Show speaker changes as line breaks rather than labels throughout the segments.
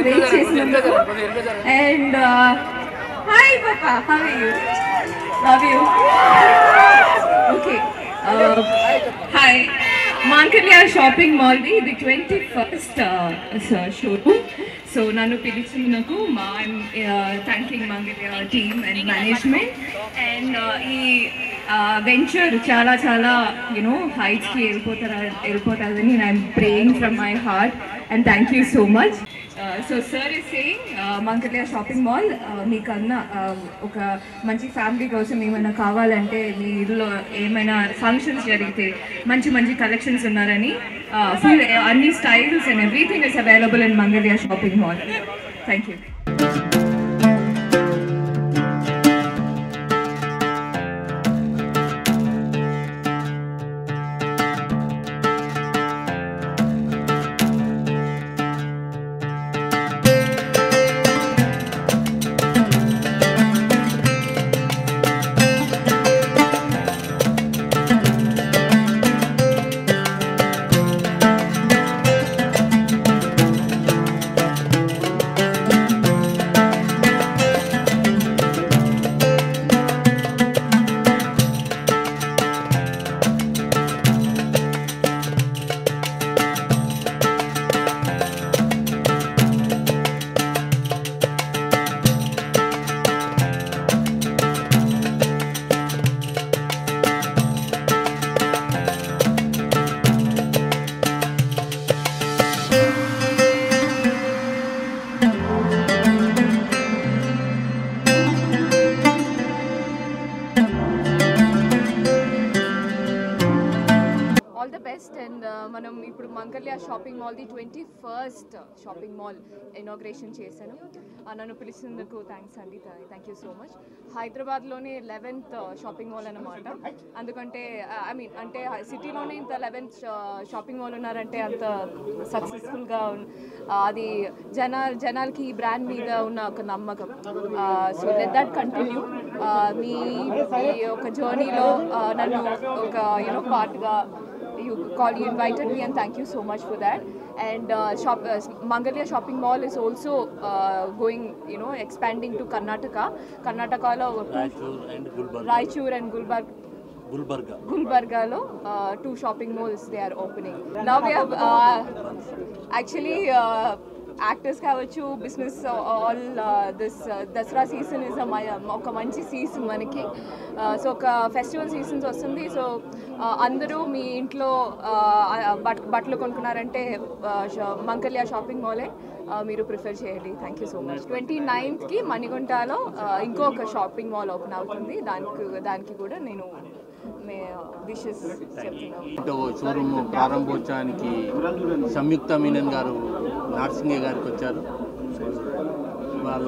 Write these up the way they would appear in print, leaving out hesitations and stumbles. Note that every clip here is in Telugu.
వెయిట్ చేసినందుకు. అండ్ హాయ్ పాపా, how are you? Love you. Okay, hi. Mangalya shopping మాల్ది ఇది 21st షోరూమ్. సో నన్ను పిలిచినందుకు thanking Mangalya team and management. And ఈ వెంచర్ చాలా చాలా హైట్స్కి వెళ్ళిపోతుందని I'm praying from my heart and thank you so much. So sir is saying Mangalya shopping mall మీకన్నా ఒక మంచి ఫ్యామిలీ కోసం ఏమైనా కావాలంటే మీ ఇల్లు ఏమైనా ఫంక్షన్స్ జరిగితే మంచి మంచి కలెక్షన్స్ ఉన్నారని, ఫుల్ అన్ని styles and everything is available in Mangalya shopping mall. Thank you. All the best. And మనం ఇప్పుడు మాంగళ్య షాపింగ్ మాల్ది 21st షాపింగ్ మాల్ ఇనాగ్రేషన్ చేశాను. నన్ను పిలిచినందుకు థ్యాంక్స్ అండి, థ్యాంక్ యూ సో మచ్. హైదరాబాద్లోనే 11th షాపింగ్ మాల్ అన్నమాట. అందుకంటే అంటే సిటీలోనే ఇంత 11th షాపింగ్ మాల్ ఉన్నారంటే అంత సక్సెస్ఫుల్గా అది జనాలకి ఈ బ్రాండ్ మీద ఉన్న ఒక నమ్మకం. So let that continue. మీ ఒక జర్నీలో నన్ను ఒక పార్ట్గా you invited me, and thank you so much for that. And Mangalya shopping mall is also going expanding to Karnataka lo Raichur and Gulbarga lo 2 shopping malls they are opening. Now we have actually actors కావచ్చు, business all this Dasara season is ఒక మంచి సీజన్ మనకి. సో ఒక ఫెస్టివల్ సీజన్స్ వస్తుంది. సో అందరూ మీ ఇంట్లో బట్టలు కొనుక్కున్నారంటే మాంగళ్య షాపింగ్ మాలే మీరు ప్రిఫర్ చేయండి. Thank you so much. 29th మణిగుంటలో ఇంకొక షాపింగ్ మాల్ ఓపెన్ అవుతుంది. దానికి కూడా నేను విషెస్ చెప్తున్నాను.
షోరూమ్ ప్రారంభోత్సవానికి సంయుక్త మీనన్ గారు నార్సింగే గారికి వచ్చారు. ఇవాళ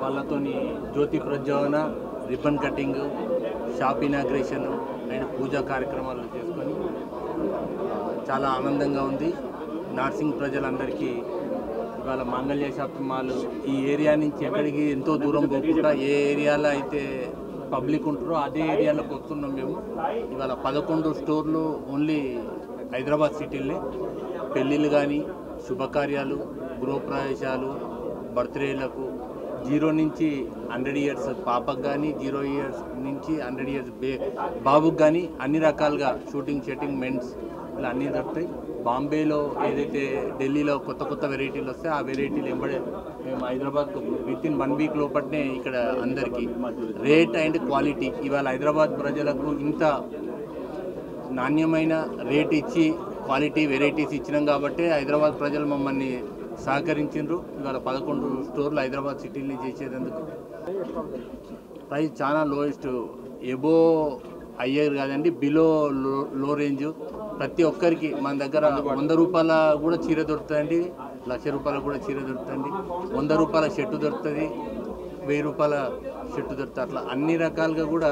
వాళ్ళతోని జ్యోతి ప్రజ్వలన, ribbon cutting, shop inauguration and పూజా కార్యక్రమాలు చేసుకొని చాలా ఆనందంగా ఉంది. నార్సింగ్ ప్రజలందరికీ ఇవాళ మాంగళ్య షాపింగ్ మాల్ ఈ ఏరియా నుంచి ఎక్కడికి ఎంతో దూరం పోకుండా ఏ ఏరియాలో అయితే పబ్లిక్ ఉంటారో అదే ఏరియాలోకి వస్తున్నాం మేము. ఇవాళ 11 స్టోర్లు ఓన్లీ హైదరాబాద్ సిటీలే. పెళ్ళిళ్ళు కానీ, శుభకార్యాలు, గృహప్రవేశాలు, బర్త్డేలకు 0 నుంచి 100 ఇయర్స్ పాపకు కానీ, 0 ఇయర్స్ నుంచి 100 ఇయర్స్ బాబుకు కానీ అన్ని రకాలుగా షూటింగ్ మెన్స్ ఇలా అన్నీ దొరుకుతాయి. బాంబేలో ఏదైతే ఢిల్లీలో కొత్త వెరైటీలు వస్తాయి ఆ వెరైటీలు ఎంబడే మేము హైదరాబాద్కు వితిన్ 1 వీక్ లోపలనే ఇక్కడ అందరికీ రేట్ అండ్ క్వాలిటీ. ఇవాళ హైదరాబాద్ ప్రజలకు ఇంత నాణ్యమైన రేట్ ఇచ్చి క్వాలిటీ వెరైటీస్ ఇచ్చినాం కాబట్టి హైదరాబాద్ ప్రజలు మమ్మల్ని సహకరించారు. ఇవాళ 11 స్టోర్లు హైదరాబాద్ సిటీని చేసేందుకు ప్రైస్ చాలా లోయెస్ట్, ఎబో హయ్యర్ కాదండి, బిలో లో రేంజ్. ప్రతి ఒక్కరికి మన దగ్గర 100 రూపాయల కూడా చీర దొరుకుతుందండి, 1,00,000 రూపాయల కూడా చీర దొరుకుతుంది, 100 రూపాయల షర్టు దొరుకుతుంది, 1000 రూపాయల షర్టు దొరుకుతుంది. అట్లా అన్ని రకాలుగా కూడా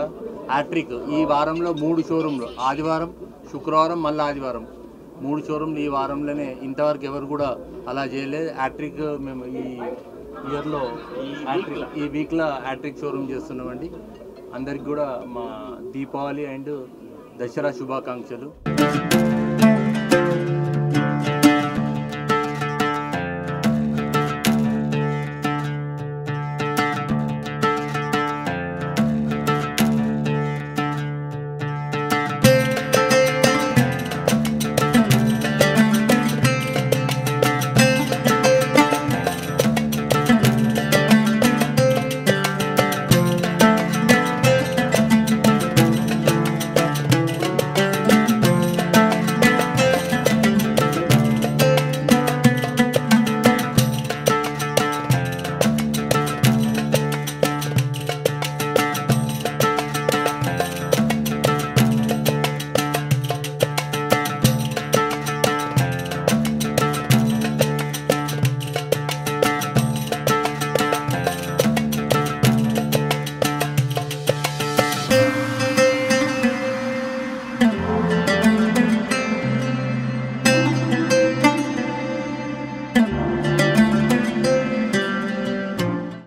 హ్యాట్రిక్. ఈ వారంలో 3 షోరూంలు, ఆదివారం, శుక్రవారం, మళ్ళీ ఆదివారం 3 షోరూంలు ఈ వారంలోనే. ఇంతవరకు ఎవరు కూడా అలా చేయలేదు. హ్యాట్రిక్ మేము ఈ ఇయర్లో ఈ వీక్లో హ్యాట్రిక్ షోరూమ్ చేస్తున్నామండి. అందరికి కూడా మా దీపావళి అండ్ దసరా శుభాకాంక్షలు.